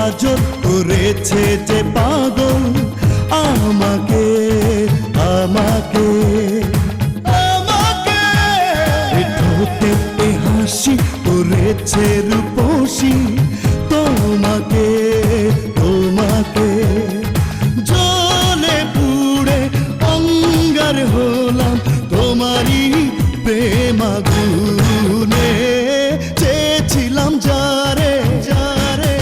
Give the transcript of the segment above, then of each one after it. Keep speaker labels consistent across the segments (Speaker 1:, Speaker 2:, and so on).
Speaker 1: কাজল করেছে যে পাগল আমাকে আমাকে আমাকে ঠোঁটে হাসি করেছে রূপসী তোমাকে তোমাকে জ্বলে পুড়ে অঙ্গার হলাম তোমারই প্রেম আগুনে চেয়েছিলাম যারে যারে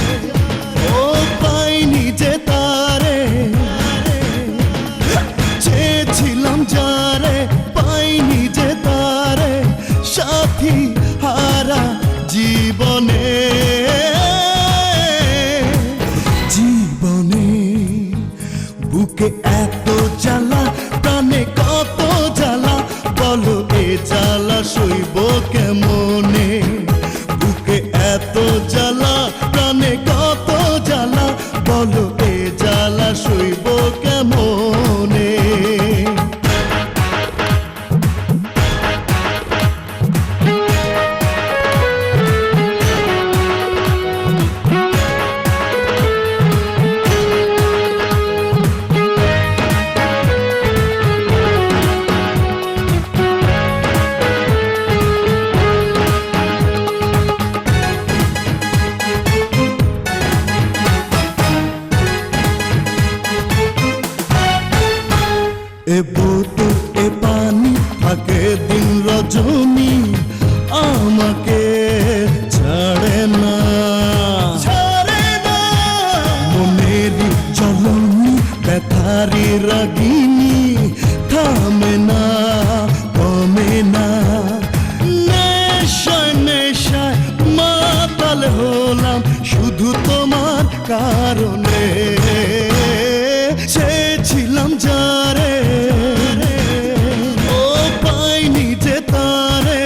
Speaker 1: ও পাইনি যে তারে চেয়েছিলাম যারে পাইনি যে তারে সাথী হারা জীবনে জীবনে বুকে এত জ্বালা প্রাণে কত জ্বালা বলো এ জ্বালা সইব কেমনে বুকে এত জ্বালা প্রাণে কত জ্বালা বলো এ জ্বালা সইব কেমনে এ বোতল এ পানি থাকে দিন রজনী আমাকে ছাড়ে না ছাড়ে না মনেরই জ্বলনি ব্যথারি রাগিনী থামে না কমে না নেশায় নেশায় মাতাল হলাম শুধু তোমার কারণে চেয়েছিলাম যারে ও পাইনি যে তারে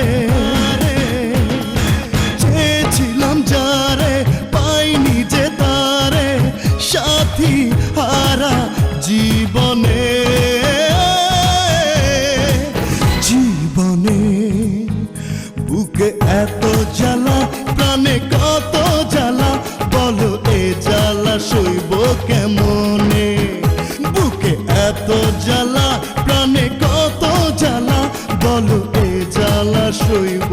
Speaker 1: চেয়েছিলাম যারে পাইনি যে তারে সাথী হারা জীবনে জীবনে বুকে এত জ্বালা প্রাণে কত জ্বালা বলো এ জ্বালা সইব কেমনে বুকে এত জ্বালা প্রাণে কত জ্বালা বলো এ জ্বালা সইব